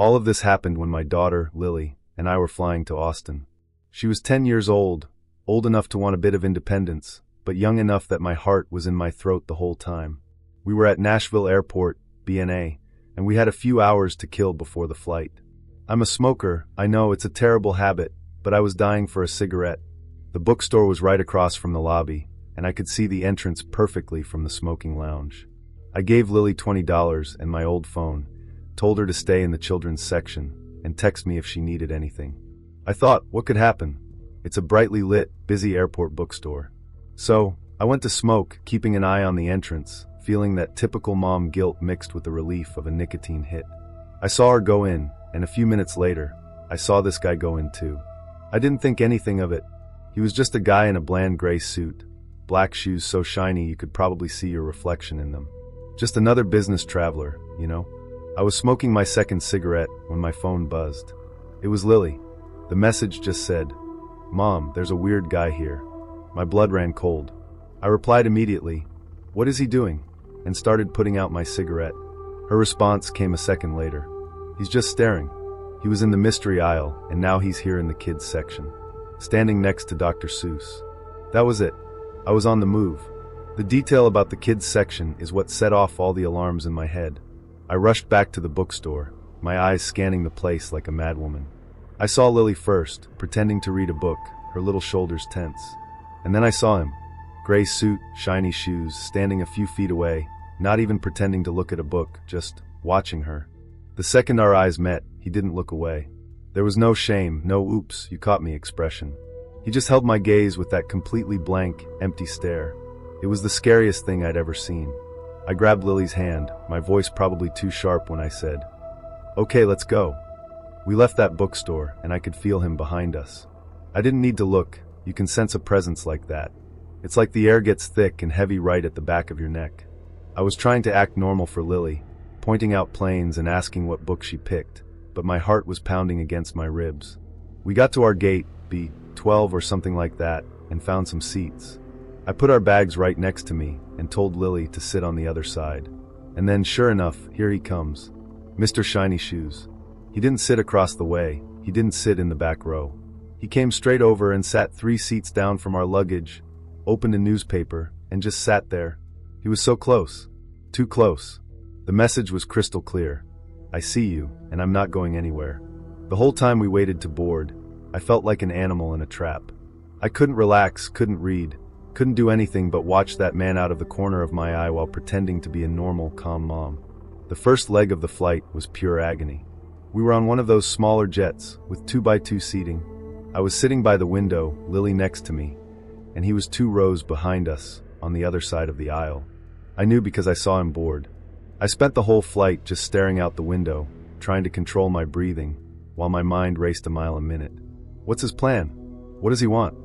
All of this happened when my daughter, Lily, and I were flying to Austin. She was 10 years old enough to want a bit of independence, but young enough that my heart was in my throat the whole time. We were at Nashville Airport, BNA, and we had a few hours to kill before the flight. I'm a smoker, I know it's a terrible habit, but I was dying for a cigarette. The bookstore was right across from the lobby, and I could see the entrance perfectly from the smoking lounge. I gave Lily $20 and my old phone, told her to stay in the children's section, and text me if she needed anything. I thought, what could happen? It's a brightly lit, busy airport bookstore. So, I went to smoke, keeping an eye on the entrance, feeling that typical mom guilt mixed with the relief of a nicotine hit. I saw her go in, and a few minutes later, I saw this guy go in too. I didn't think anything of it. He was just a guy in a bland gray suit, black shoes so shiny you could probably see your reflection in them. Just another business traveler, you know? I was smoking my second cigarette when my phone buzzed. It was Lily. The message just said, "Mom, there's a weird guy here." My blood ran cold. I replied immediately, "What is he doing?" and started putting out my cigarette. Her response came a second later. "He's just staring. He was in the mystery aisle, and now he's here in the kids section, standing next to Dr. Seuss." That was it. I was on the move. The detail about the kids section is what set off all the alarms in my head. I rushed back to the bookstore, my eyes scanning the place like a madwoman. I saw Lily first, pretending to read a book, her little shoulders tense. And then I saw him. Gray suit, shiny shoes, standing a few feet away, not even pretending to look at a book, just watching her. The second our eyes met, he didn't look away. There was no shame, no "oops, you caught me" expression. He just held my gaze with that completely blank, empty stare. It was the scariest thing I'd ever seen. I grabbed Lily's hand, my voice probably too sharp when I said, "Okay, let's go." We left that bookstore, and I could feel him behind us. I didn't need to look. You can sense a presence like that. It's like the air gets thick and heavy right at the back of your neck. I was trying to act normal for Lily, pointing out planes and asking what book she picked, but my heart was pounding against my ribs. We got to our gate, B12 or something like that, and found some seats. I put our bags right next to me and told Lily to sit on the other side. And then, sure enough, here he comes. Mr. Shiny Shoes. He didn't sit across the way. He didn't sit in the back row. He came straight over and sat 3 seats down from our luggage, opened a newspaper, and just sat there. He was so close. Too close. The message was crystal clear. "I see you, and I'm not going anywhere." The whole time we waited to board, I felt like an animal in a trap. I couldn't relax, couldn't read, couldn't do anything but watch that man out of the corner of my eye while pretending to be a normal, calm mom. The first leg of the flight was pure agony. We were on one of those smaller jets, with 2x2 seating. I was sitting by the window, Lily next to me, and he was 2 rows behind us, on the other side of the aisle. I knew because I saw him board. I spent the whole flight just staring out the window, trying to control my breathing, while my mind raced a mile a minute. What's his plan? What does he want?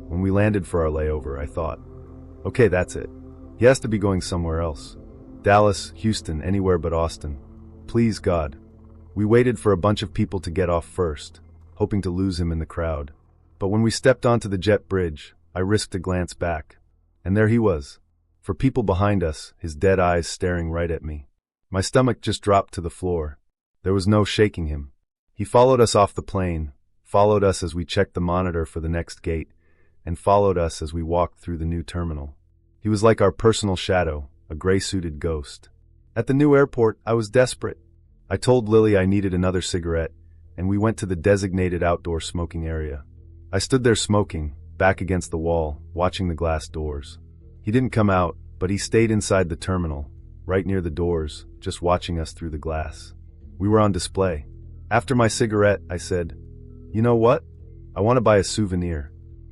When we landed for our layover, I thought, okay, that's it. He has to be going somewhere else. Dallas, Houston, anywhere but Austin. Please, God. We waited for a bunch of people to get off first, hoping to lose him in the crowd. But when we stepped onto the jet bridge, I risked a glance back. And there he was. For people behind us, his dead eyes staring right at me. My stomach just dropped to the floor. There was no shaking him. He followed us off the plane, followed us as we checked the monitor for the next gate, and followed us as we walked through the new terminal. He was like our personal shadow, a gray-suited ghost. At the new airport, I was desperate. I told Lily I needed another cigarette, and we went to the designated outdoor smoking area. I stood there smoking, back against the wall, watching the glass doors. He didn't come out, but he stayed inside the terminal, right near the doors, just watching us through the glass. We were on display. After my cigarette, I said, "You know what? I want to buy a souvenir."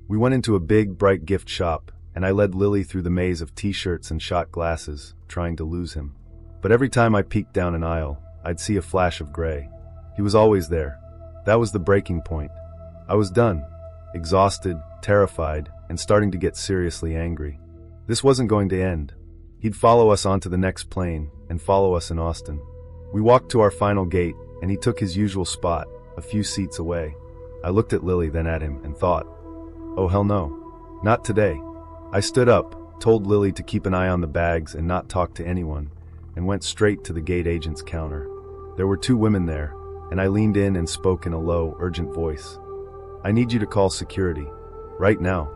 We went into a big, bright gift shop, and I led Lily through the maze of t-shirts and shot glasses, trying to lose him. But every time I peeked down an aisle, I'd see a flash of gray. He was always there. That was the breaking point. I was done, exhausted, terrified, and starting to get seriously angry. This wasn't going to end. He'd follow us onto the next plane, and follow us in Austin. We walked to our final gate, and he took his usual spot, a few seats away. I looked at Lily, then at him, and thought, oh hell no. Not today. I stood up, told Lily to keep an eye on the bags and not talk to anyone, and went straight to the gate agent's counter. There were 2 women there, and I leaned in and spoke in a low, urgent voice. "I need you to call security. Right now."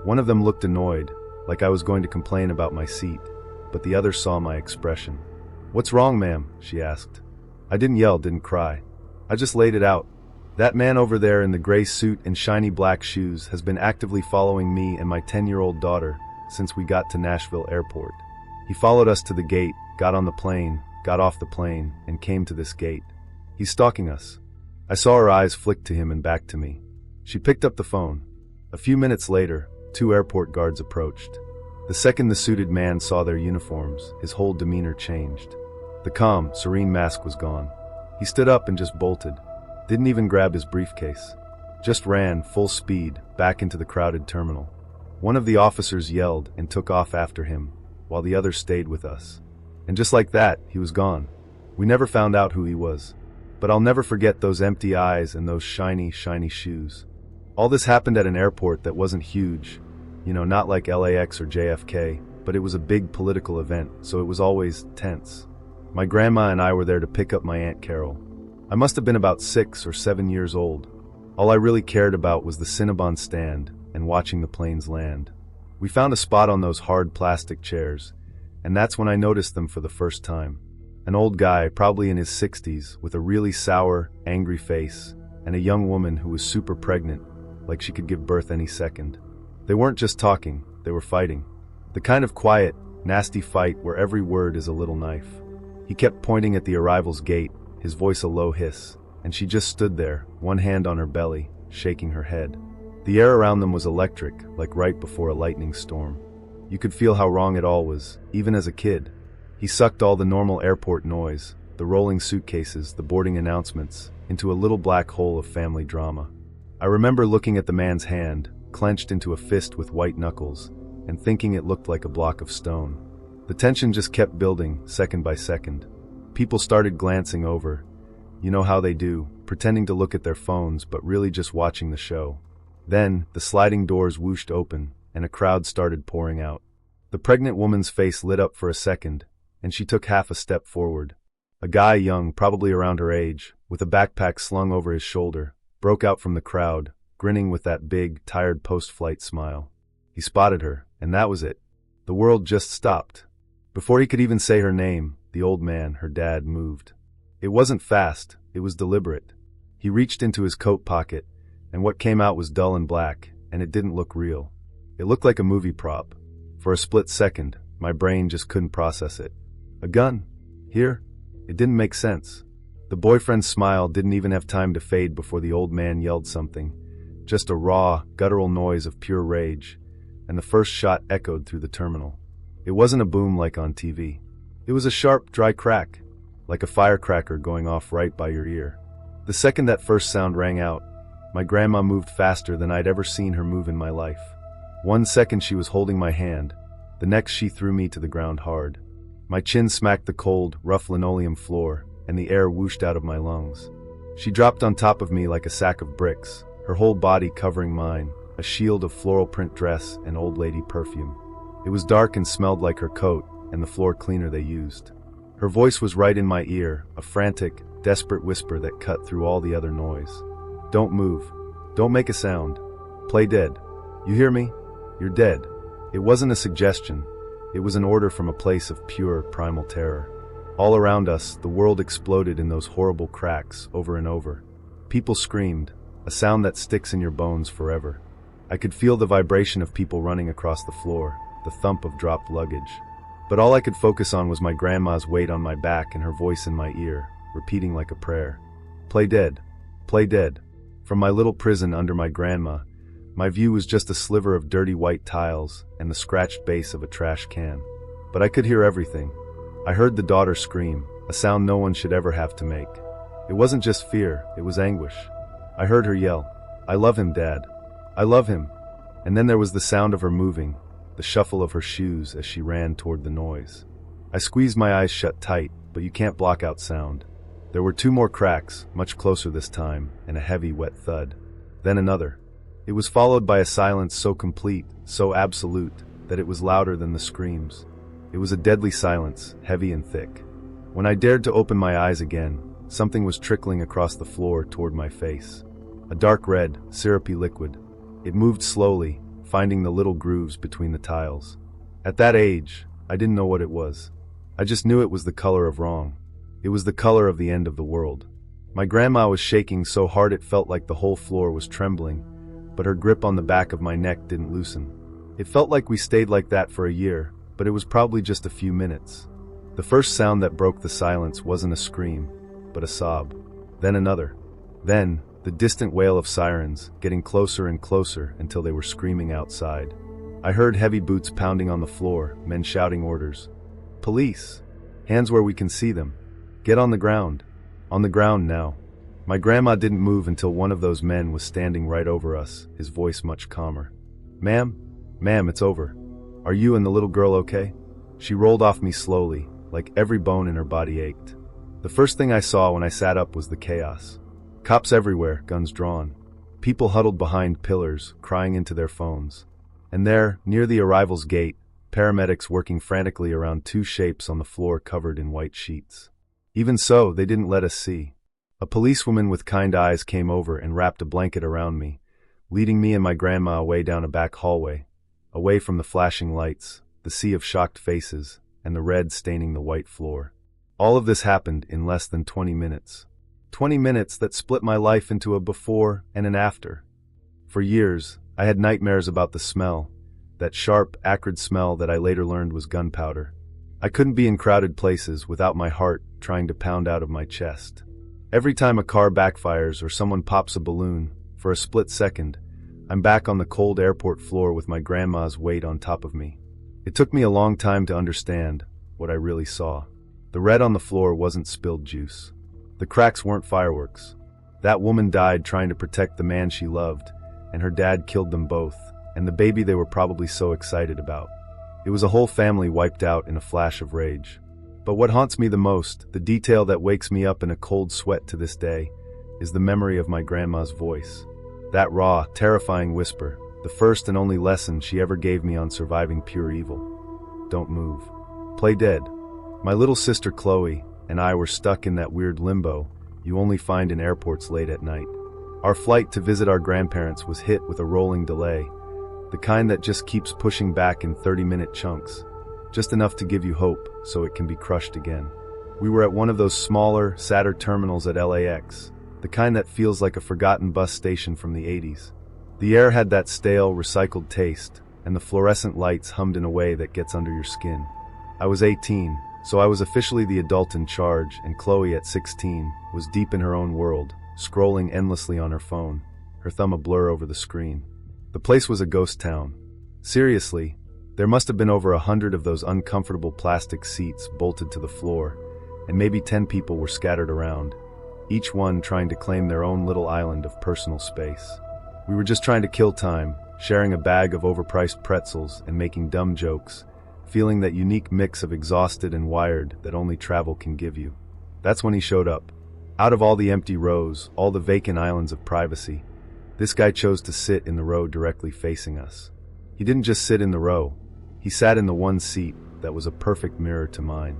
One of them looked annoyed, like I was going to complain about my seat, but the other saw my expression. "What's wrong, ma'am?" she asked. I didn't yell, didn't cry. I just laid it out. "That man over there in the gray suit and shiny black shoes has been actively following me and my 10-year-old daughter since we got to Nashville Airport. He followed us to the gate, got on the plane, got off the plane, and came to this gate. He's stalking us." I saw her eyes flick to him and back to me. She picked up the phone. A few minutes later, 2 airport guards approached. The second the suited man saw their uniforms, his whole demeanor changed. The calm, serene mask was gone. He stood up and just bolted. Didn't even grab his briefcase. Just ran, full speed, back into the crowded terminal. One of the officers yelled and took off after him, while the other stayed with us. And just like that, he was gone. We never found out who he was. But I'll never forget those empty eyes and those shiny, shiny shoes. All this happened at an airport that wasn't huge. Not like LAX or JFK, but it was a big political event, so it was always tense. My grandma and I were there to pick up my Aunt Carol. I must have been about 6 or 7 years old. All I really cared about was the Cinnabon stand and watching the planes land. We found a spot on those hard plastic chairs, and that's when I noticed them for the first time. An old guy, probably in his 60s, with a really sour, angry face, and a young woman who was super pregnant, like she could give birth any second. They weren't just talking, they were fighting. The kind of quiet, nasty fight where every word is a little knife. He kept pointing at the arrival's gate, his voice a low hiss, and she just stood there, one hand on her belly, shaking her head. The air around them was electric, like right before a lightning storm. You could feel how wrong it all was, even as a kid. He sucked all the normal airport noise, the rolling suitcases, the boarding announcements, into a little black hole of family drama. I remember looking at the man's hand, clenched into a fist with white knuckles, and thinking it looked like a block of stone. The tension just kept building, second by second. People started glancing over. You know how they do, pretending to look at their phones, but really just watching the show. Then, the sliding doors whooshed open, and a crowd started pouring out. The pregnant woman's face lit up for a second, and she took half a step forward. A guy young, probably around her age, with a backpack slung over his shoulder, broke out from the crowd, grinning with that big, tired post-flight smile. He spotted her, and that was it. The world just stopped. Before he could even say her name, the old man, her dad, moved. It wasn't fast, it was deliberate. He reached into his coat pocket, and what came out was dull and black, and it didn't look real. It looked like a movie prop. For a split second, my brain just couldn't process it. A gun? Here? It didn't make sense. The boyfriend's smile didn't even have time to fade before the old man yelled something. Just a raw, guttural noise of pure rage, and the first shot echoed through the terminal. It wasn't a boom like on TV. It was a sharp, dry crack, like a firecracker going off right by your ear. The second that first sound rang out, my grandma moved faster than I'd ever seen her move in my life. 1 second she was holding my hand, the next she threw me to the ground hard. My chin smacked the cold, rough linoleum floor, and the air whooshed out of my lungs. She dropped on top of me like a sack of bricks, her whole body covering mine, a shield of floral print dress and old lady perfume. It was dark and smelled like her coat and the floor cleaner they used. Her voice was right in my ear, a frantic, desperate whisper that cut through all the other noise. "Don't move. Don't make a sound. Play dead. You hear me? You're dead." It wasn't a suggestion. It was an order from a place of pure, primal terror. All around us, the world exploded in those horrible cracks over and over. People screamed, a sound that sticks in your bones forever. I could feel the vibration of people running across the floor, the thump of dropped luggage. But all I could focus on was my grandma's weight on my back and her voice in my ear, repeating like a prayer. "Play dead. Play dead." From my little prison under my grandma, my view was just a sliver of dirty white tiles and the scratched base of a trash can. But I could hear everything. I heard the daughter scream, a sound no one should ever have to make. It wasn't just fear, it was anguish. I heard her yell, "I love him, Dad. I love him." And then there was the sound of her moving, the shuffle of her shoes as she ran toward the noise. I squeezed my eyes shut tight, but you can't block out sound. There were 2 more cracks, much closer this time, and a heavy, wet thud. Then another. It was followed by a silence so complete, so absolute, that it was louder than the screams. It was a deadly silence, heavy and thick. When I dared to open my eyes again, something was trickling across the floor toward my face. A dark red, syrupy liquid. It moved slowly, finding the little grooves between the tiles. At that age, I didn't know what it was. I just knew it was the color of wrong. It was the color of the end of the world. My grandma was shaking so hard it felt like the whole floor was trembling, but her grip on the back of my neck didn't loosen. It felt like we stayed like that for a year, but it was probably just a few minutes. The first sound that broke the silence wasn't a scream, but a sob. Then another. Then, the distant wail of sirens, getting closer and closer until they were screaming outside. I heard heavy boots pounding on the floor, men shouting orders. Police! Hands where we can see them. Get on the ground. On the ground now. My grandma didn't move until one of those men was standing right over us, his voice much calmer. Ma'am, it's over. Are you and the little girl okay? She rolled off me slowly, like every bone in her body ached. The first thing I saw when I sat up was the chaos. Cops everywhere, guns drawn. People huddled behind pillars, crying into their phones. And there, near the arrival's gate, paramedics working frantically around two shapes on the floor covered in white sheets. Even so, they didn't let us see. A policewoman with kind eyes came over and wrapped a blanket around me, leading me and my grandma away down a back hallway, away from the flashing lights, the sea of shocked faces, and the red staining the white floor. All of this happened in less than 20 minutes. 20 minutes that split my life into a before and an after. For years, I had nightmares about the smell, that sharp, acrid smell that I later learned was gunpowder. I couldn't be in crowded places without my heart trying to pound out of my chest. Every time a car backfires or someone pops a balloon, for a split second, I'm back on the cold airport floor with my grandma's weight on top of me. It took me a long time to understand what I really saw. The red on the floor wasn't spilled juice. The cracks weren't fireworks. That woman died trying to protect the man she loved, and her dad killed them both, and the baby they were probably so excited about. It was a whole family wiped out in a flash of rage. But what haunts me the most, the detail that wakes me up in a cold sweat to this day, is the memory of my grandma's voice. That raw, terrifying whisper, the first and only lesson she ever gave me on surviving pure evil. Don't move. Play dead. My little sister Chloe and I were stuck in that weird limbo you only find in airports late at night. Our flight to visit our grandparents was hit with a rolling delay, the kind that just keeps pushing back in 30-minute chunks, just enough to give you hope so it can be crushed again. We were at one of those smaller, sadder terminals at LAX, the kind that feels like a forgotten bus station from the 80s. The air had that stale, recycled taste, and the fluorescent lights hummed in a way that gets under your skin. I was 18, so I was officially the adult in charge, and Chloe at 16 was deep in her own world, scrolling endlessly on her phone, her thumb a blur over the screen. The place was a ghost town. Seriously, there must have been over 100 of those uncomfortable plastic seats bolted to the floor, and maybe 10 people were scattered around, each one trying to claim their own little island of personal space. We were just trying to kill time, sharing a bag of overpriced pretzels and making dumb jokes, feeling that unique mix of exhausted and wired that only travel can give you. That's when he showed up. Out of all the empty rows, all the vacant islands of privacy, this guy chose to sit in the row directly facing us. He didn't just sit in the row. He sat in the one seat that was a perfect mirror to mine.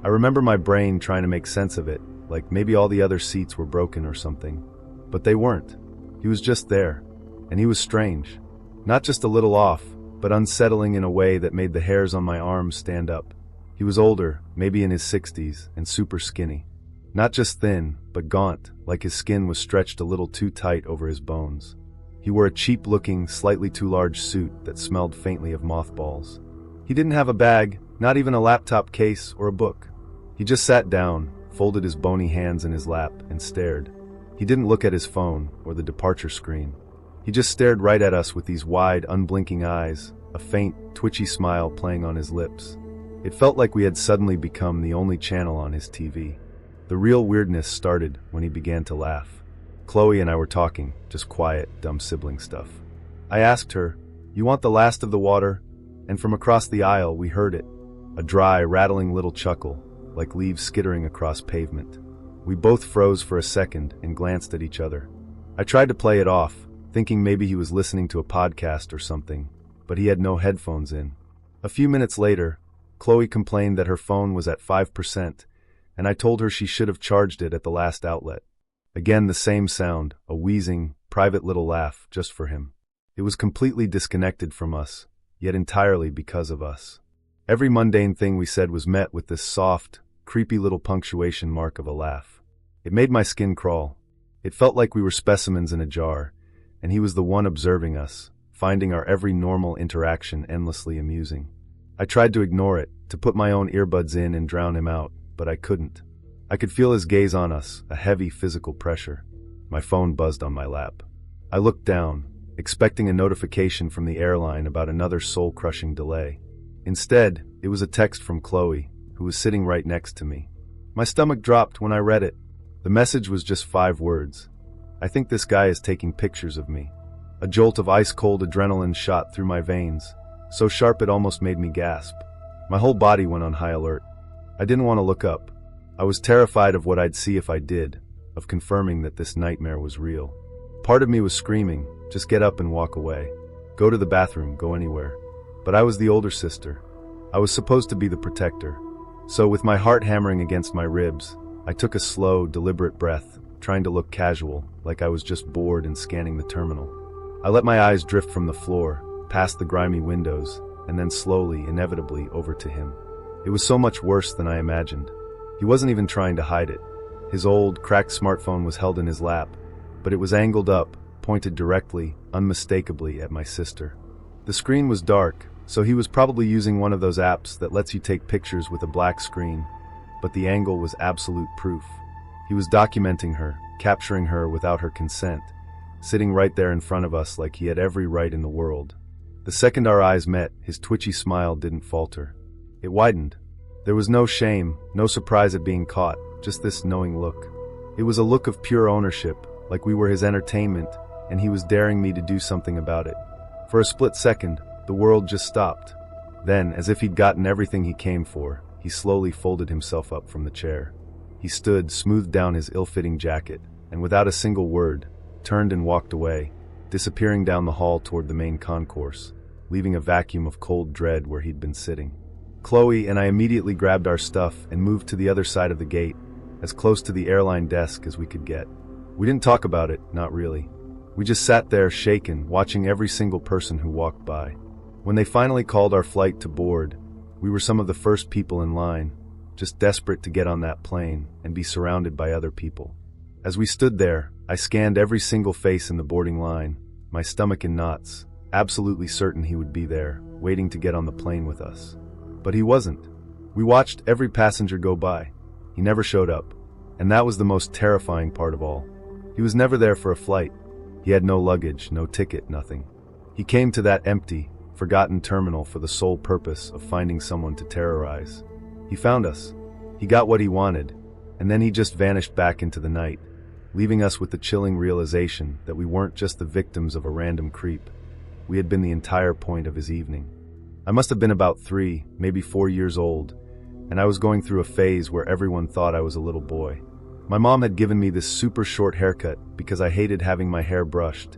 I remember my brain trying to make sense of it, like maybe all the other seats were broken or something. But they weren't. He was just there. And he was strange. Not just a little off, but unsettling in a way that made the hairs on my arms stand up. He was older, maybe in his 60s, and super skinny. Not just thin, but gaunt, like his skin was stretched a little too tight over his bones. He wore a cheap-looking, slightly too large suit that smelled faintly of mothballs. He didn't have a bag, not even a laptop case or a book. He just sat down, folded his bony hands in his lap, and stared. He didn't look at his phone or the departure screen. He just stared right at us with these wide, unblinking eyes, a faint, twitchy smile playing on his lips. It felt like we had suddenly become the only channel on his TV. The real weirdness started when he began to laugh. Chloe and I were talking, just quiet, dumb sibling stuff. I asked her, "You want the last of the water?" And from across the aisle we heard it, a dry, rattling little chuckle, like leaves skittering across pavement. We both froze for a second and glanced at each other. I tried to play it off, thinking maybe he was listening to a podcast or something, but he had no headphones in. A few minutes later, Chloe complained that her phone was at 5%, and I told her she should have charged it at the last outlet. Again the same sound, a wheezing, private little laugh, just for him. It was completely disconnected from us, yet entirely because of us. Every mundane thing we said was met with this soft, creepy little punctuation mark of a laugh. It made my skin crawl. It felt like we were specimens in a jar, and he was the one observing us, finding our every normal interaction endlessly amusing. I tried to ignore it, to put my own earbuds in and drown him out, but I couldn't. I could feel his gaze on us, a heavy physical pressure. My phone buzzed on my lap. I looked down, expecting a notification from the airline about another soul-crushing delay. Instead, it was a text from Chloe, who was sitting right next to me. My stomach dropped when I read it. The message was just 5 words. I think this guy is taking pictures of me. A jolt of ice-cold adrenaline shot through my veins, so sharp it almost made me gasp. My whole body went on high alert. I didn't want to look up. I was terrified of what I'd see if I did, of confirming that this nightmare was real. Part of me was screaming, just get up and walk away. Go to the bathroom, go anywhere. But I was the older sister. I was supposed to be the protector. So with my heart hammering against my ribs, I took a slow, deliberate breath, trying to look casual, like I was just bored and scanning the terminal. I let my eyes drift from the floor, past the grimy windows, and then slowly, inevitably, over to him. It was so much worse than I imagined. He wasn't even trying to hide it. His old, cracked smartphone was held in his lap, but it was angled up, pointed directly, unmistakably, at my sister. The screen was dark, so he was probably using one of those apps that lets you take pictures with a black screen, but the angle was absolute proof. He was documenting her, capturing her without her consent, sitting right there in front of us like he had every right in the world. The second our eyes met, his twitchy smile didn't falter. It widened. There was no shame, no surprise at being caught, just this knowing look. It was a look of pure ownership, like we were his entertainment, and he was daring me to do something about it. For a split second, the world just stopped. Then, as if he'd gotten everything he came for, he slowly folded himself up from the chair. He stood, smoothed down his ill-fitting jacket, and without a single word, turned and walked away, disappearing down the hall toward the main concourse, leaving a vacuum of cold dread where he'd been sitting. Chloe and I immediately grabbed our stuff and moved to the other side of the gate, as close to the airline desk as we could get. We didn't talk about it, not really. We just sat there shaken, watching every single person who walked by. When they finally called our flight to board, we were some of the first people in line, just desperate to get on that plane and be surrounded by other people. As we stood there, I scanned every single face in the boarding line, my stomach in knots, absolutely certain he would be there, waiting to get on the plane with us. But he wasn't. We watched every passenger go by. He never showed up, and that was the most terrifying part of all. He was never there for a flight. He had no luggage, no ticket, nothing. He came to that empty, forgotten terminal for the sole purpose of finding someone to terrorize. He found us. He got what he wanted, and then he just vanished back into the night, leaving us with the chilling realization that we weren't just the victims of a random creep. We had been the entire point of his evening. I must have been about 3, maybe 4 years old, and I was going through a phase where everyone thought I was a little boy. My mom had given me this super short haircut because I hated having my hair brushed,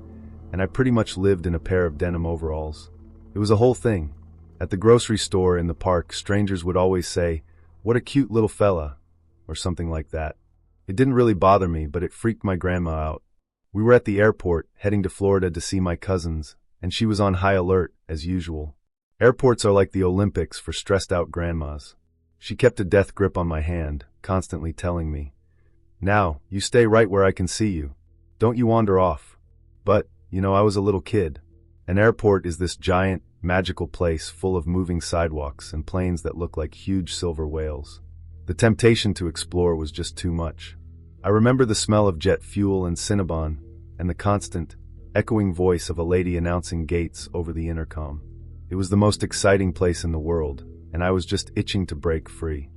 and I pretty much lived in a pair of denim overalls. It was a whole thing. At the grocery store in the park, strangers would always say, "What a cute little fella," or something like that. It didn't really bother me, but it freaked my grandma out. We were at the airport, heading to Florida to see my cousins, and she was on high alert, as usual. Airports are like the Olympics for stressed-out grandmas. She kept a death grip on my hand, constantly telling me, "Now, you stay right where I can see you. Don't you wander off." But, I was a little kid. An airport is this giant, magical place full of moving sidewalks and planes that look like huge silver whales. The temptation to explore was just too much. I remember the smell of jet fuel and Cinnabon, and the constant, echoing voice of a lady announcing gates over the intercom. It was the most exciting place in the world, and I was just itching to break free.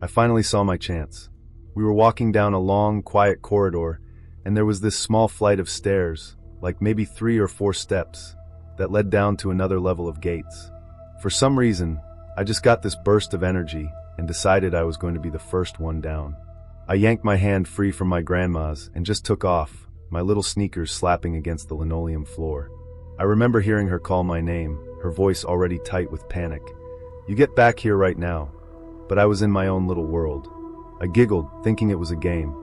I finally saw my chance. We were walking down a long, quiet corridor, and there was this small flight of stairs, like maybe 3 or 4 steps, that led down to another level of gates. For some reason, I just got this burst of energy and decided I was going to be the first one down. I yanked my hand free from my grandma's and just took off, my little sneakers slapping against the linoleum floor. I remember hearing her call my name, her voice already tight with panic. "You get back here right now." But I was in my own little world. I giggled, thinking it was a game.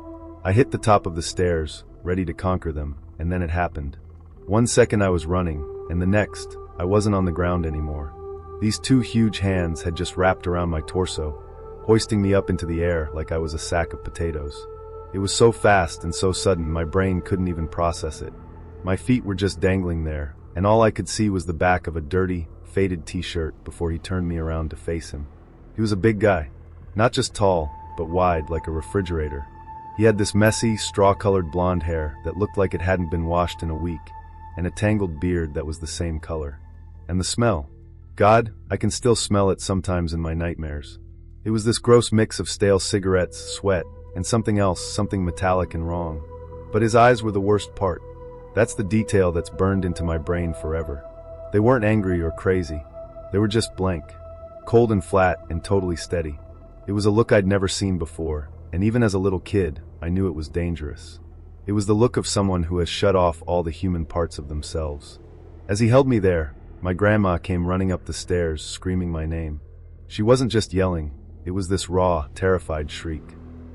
I hit the top of the stairs, ready to conquer them, and then it happened. 1 second I was running, and the next, I wasn't on the ground anymore. These two huge hands had just wrapped around my torso, hoisting me up into the air like I was a sack of potatoes. It was so fast and so sudden my brain couldn't even process it. My feet were just dangling there, and all I could see was the back of a dirty, faded t-shirt before he turned me around to face him. He was a big guy, not just tall, but wide like a refrigerator. He had this messy, straw-colored blonde hair that looked like it hadn't been washed in a week, and a tangled beard that was the same color. And the smell. God, I can still smell it sometimes in my nightmares. It was this gross mix of stale cigarettes, sweat, and something else, something metallic and wrong. But his eyes were the worst part. That's the detail that's burned into my brain forever. They weren't angry or crazy. They were just blank, cold and flat and totally steady. It was a look I'd never seen before, and even as a little kid, I knew it was dangerous. It was the look of someone who has shut off all the human parts of themselves. As he held me there, my grandma came running up the stairs, screaming my name. She wasn't just yelling, it was this raw, terrified shriek.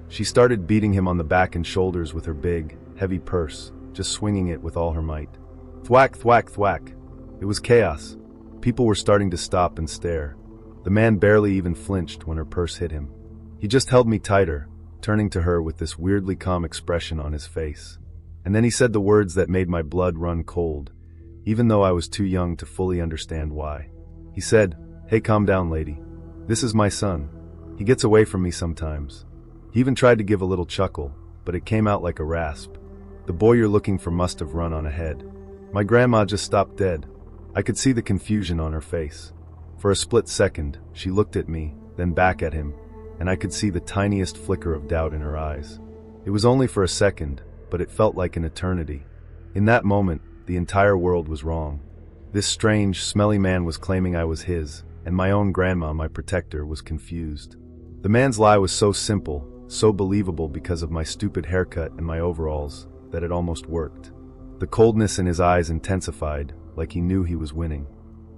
She started beating him on the back and shoulders with her big, heavy purse, just swinging it with all her might. Thwack, thwack, thwack. It was chaos. People were starting to stop and stare. The man barely even flinched when her purse hit him. He just held me tighter, turning to her with this weirdly calm expression on his face. And then he said the words that made my blood run cold, even though I was too young to fully understand why. He said, "Hey, calm down, lady. This is my son. He gets away from me sometimes." He even tried to give a little chuckle, but it came out like a rasp. The boy you're looking for must have run on ahead. My grandma just stopped dead. I could see the confusion on her face. For a split second, she looked at me, then back at him, and I could see the tiniest flicker of doubt in her eyes. It was only for a second, but it felt like an eternity. In that moment, the entire world was wrong. This strange, smelly man was claiming I was his, and my own grandma, my protector, was confused. The man's lie was so simple, so believable because of my stupid haircut and my overalls, that it almost worked. The coldness in his eyes intensified, like he knew he was winning.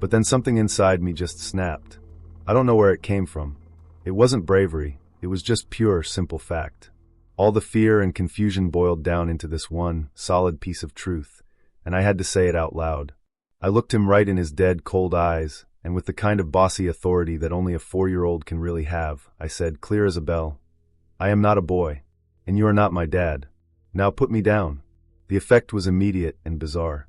But then something inside me just snapped. I don't know where it came from. It wasn't bravery, it was just pure, simple fact. All the fear and confusion boiled down into this one, solid piece of truth, and I had to say it out loud. I looked him right in his dead, cold eyes, and with the kind of bossy authority that only a 4-year-old can really have, I said, clear as a bell, "I am not a boy, and you are not my dad. Now put me down." The effect was immediate and bizarre.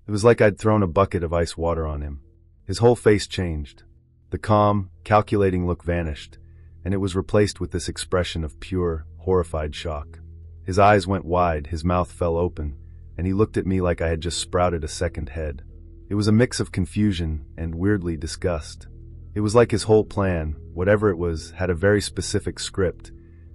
It was like I'd thrown a bucket of ice water on him. His whole face changed. The calm, calculating look vanished, and it was replaced with this expression of pure, horrified shock. His eyes went wide, his mouth fell open, and he looked at me like I had just sprouted a second head. It was a mix of confusion and, weirdly, disgust. It was like his whole plan, whatever it was, had a very specific script,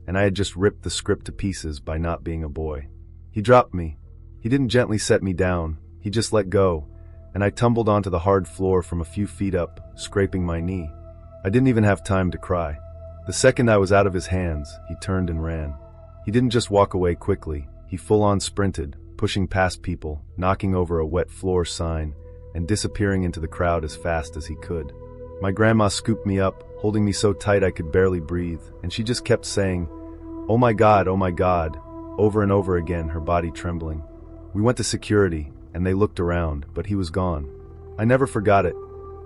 and I had just ripped the script to pieces by not being a boy. He dropped me. He didn't gently set me down, he just let go, and I tumbled onto the hard floor from a few feet up, scraping my knee. I didn't even have time to cry. The second I was out of his hands, he turned and ran. He didn't just walk away quickly, he full-on sprinted, pushing past people, knocking over a wet floor sign, and disappearing into the crowd as fast as he could. My grandma scooped me up, holding me so tight I could barely breathe, and she just kept saying, oh my God," over and over again, her body trembling. We went to security, and they looked around, but he was gone. I never forgot it,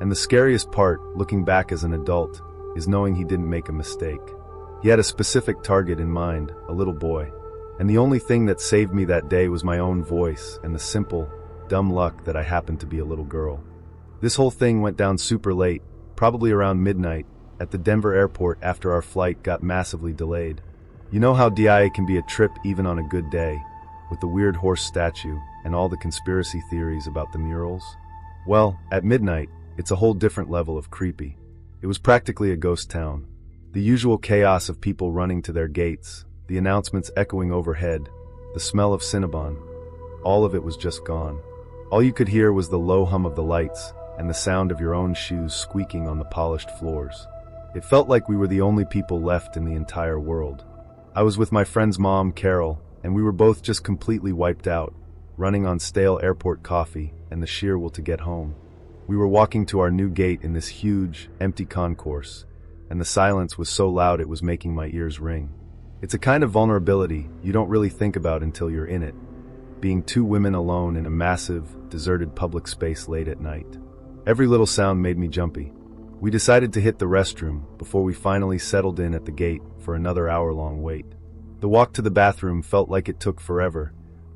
and the scariest part, looking back as an adult, is knowing he didn't make a mistake. He had a specific target in mind, a little boy, and the only thing that saved me that day was my own voice and the simple, dumb luck that I happened to be a little girl. This whole thing went down super late, probably around midnight, at the Denver airport after our flight got massively delayed. You know how DIA can be a trip even on a good day, with the weird horse statue and all the conspiracy theories about the murals? Well, at midnight, it's a whole different level of creepy. It was practically a ghost town. The usual chaos of people running to their gates, the announcements echoing overhead, the smell of Cinnabon. All of it was just gone. All you could hear was the low hum of the lights and the sound of your own shoes squeaking on the polished floors. It felt like we were the only people left in the entire world. I was with my friend's mom, Carol, and we were both just completely wiped out, running on stale airport coffee and the sheer will to get home. We were walking to our new gate in this huge, empty concourse, and the silence was so loud it was making my ears ring. It's a kind of vulnerability you don't really think about until you're in it, being two women alone in a massive, deserted public space late at night. Every little sound made me jumpy. We decided to hit the restroom before we finally settled in at the gate for another hour-long wait. The walk to the bathroom felt like it took forever,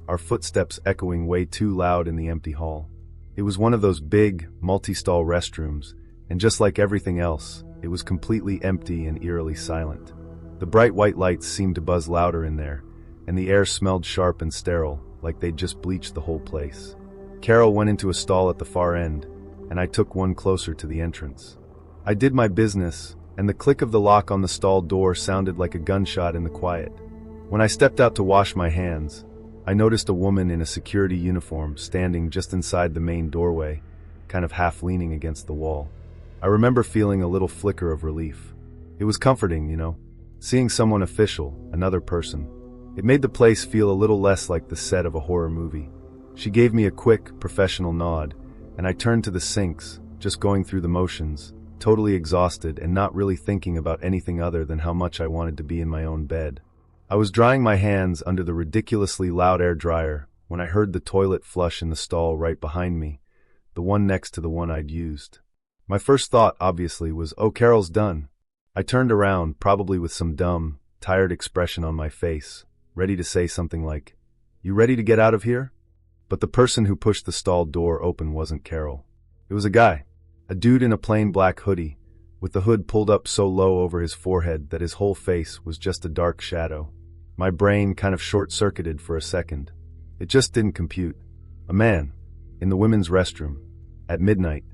our footsteps echoing way too loud in the empty hall. It was one of those big, multi-stall restrooms, and just like everything else, it was completely empty and eerily silent. The bright white lights seemed to buzz louder in there, and the air smelled sharp and sterile, like they'd just bleached the whole place. Carol went into a stall at the far end, and I took one closer to the entrance. I did my business, and the click of the lock on the stall door sounded like a gunshot in the quiet. When I stepped out to wash my hands, I noticed a woman in a security uniform standing just inside the main doorway, kind of half leaning against the wall. I remember feeling a little flicker of relief. It was comforting, seeing someone official, another person. It made the place feel a little less like the set of a horror movie. She gave me a quick, professional nod, and I turned to the sinks, just going through the motions, totally exhausted and not really thinking about anything other than how much I wanted to be in my own bed. I was drying my hands under the ridiculously loud air dryer when I heard the toilet flush in the stall right behind me, the one next to the one I'd used. My first thought, obviously, was, oh, Carol's done. I turned around, probably with some dumb, tired expression on my face, ready to say something like, "You ready to get out of here?" But the person who pushed the stall door open wasn't Carol. It was a guy. A dude in a plain black hoodie, with the hood pulled up so low over his forehead that his whole face was just a dark shadow. My brain kind of short-circuited for a second. It just didn't compute. A man, in the women's restroom, at midnight,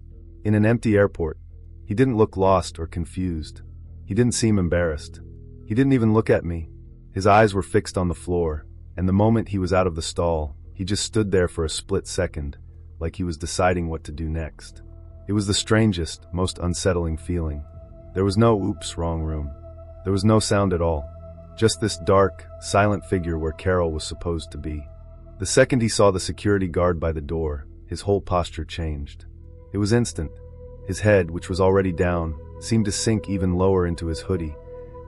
in an empty airport. He didn't look lost or confused. He didn't seem embarrassed. He didn't even look at me. His eyes were fixed on the floor, and the moment he was out of the stall, he just stood there for a split second, like he was deciding what to do next. It was the strangest, most unsettling feeling. There was no oops, wrong room. There was no sound at all. Just this dark, silent figure where Carol was supposed to be. The second he saw the security guard by the door, his whole posture changed. It was instant. His head, which was already down, seemed to sink even lower into his hoodie,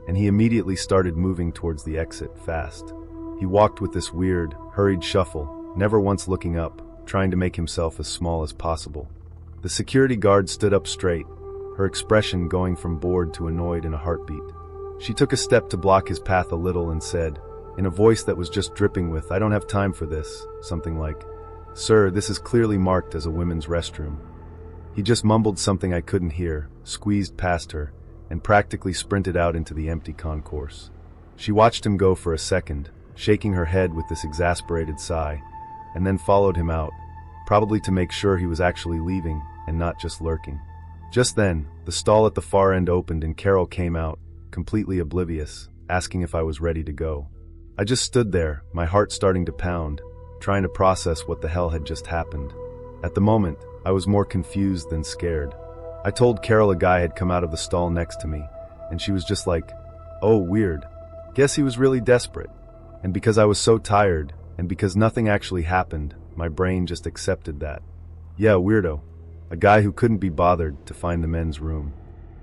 and he immediately started moving towards the exit fast. He walked with this weird, hurried shuffle, never once looking up, trying to make himself as small as possible. The security guard stood up straight, her expression going from bored to annoyed in a heartbeat. She took a step to block his path a little and said, in a voice that was just dripping with, "I don't have time for this," something like, "Sir, this is clearly marked as a women's restroom." He just mumbled something I couldn't hear, squeezed past her, and practically sprinted out into the empty concourse. She watched him go for a second, shaking her head with this exasperated sigh, and then followed him out, probably to make sure he was actually leaving and not just lurking. Just then, the stall at the far end opened and Carol came out, completely oblivious, asking if I was ready to go. I just stood there, my heart starting to pound, trying to process what the hell had just happened. At the moment, I was more confused than scared. I told Carol a guy had come out of the stall next to me, and she was just like, "Oh, weird. Guess he was really desperate." And because I was so tired, and because nothing actually happened, my brain just accepted that. Yeah, weirdo. A guy who couldn't be bothered to find the men's room.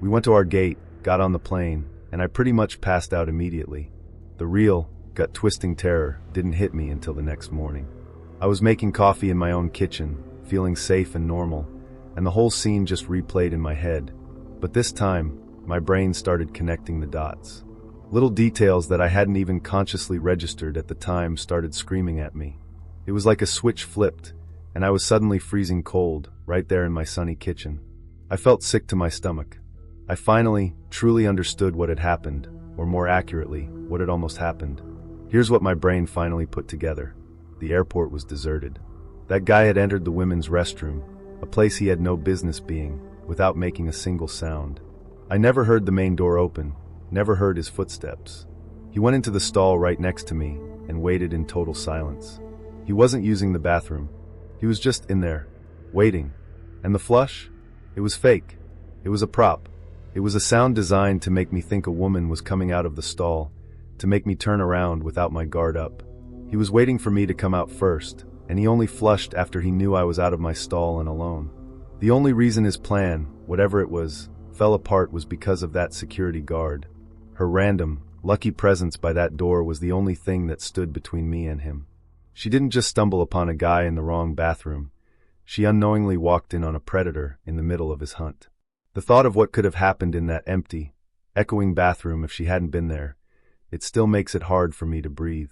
We went to our gate, got on the plane, and I pretty much passed out immediately. The real, gut-twisting terror didn't hit me until the next morning. I was making coffee in my own kitchen, feeling safe and normal, and the whole scene just replayed in my head. But this time, my brain started connecting the dots. Little details that I hadn't even consciously registered at the time started screaming at me. It was like a switch flipped, and I was suddenly freezing cold, right there in my sunny kitchen. I felt sick to my stomach. I finally, truly understood what had happened, or more accurately, what had almost happened. Here's what my brain finally put together. The airport was deserted. That guy had entered the women's restroom, a place he had no business being, without making a single sound. I never heard the main door open, never heard his footsteps. He went into the stall right next to me and waited in total silence. He wasn't using the bathroom. He was just in there, waiting. And the flush? It was fake. It was a prop. It was a sound designed to make me think a woman was coming out of the stall, to make me turn around without my guard up. He was waiting for me to come out first, and he only flushed after he knew I was out of my stall and alone. The only reason his plan, whatever it was, fell apart was because of that security guard. Her random, Lucky presence by that door was the only thing that stood between me and him. She didn't just stumble upon a guy in the wrong bathroom. She unknowingly walked in on a predator in the middle of his hunt. The thought of what could have happened in that empty, echoing bathroom if she hadn't been there, it still makes it hard for me to breathe.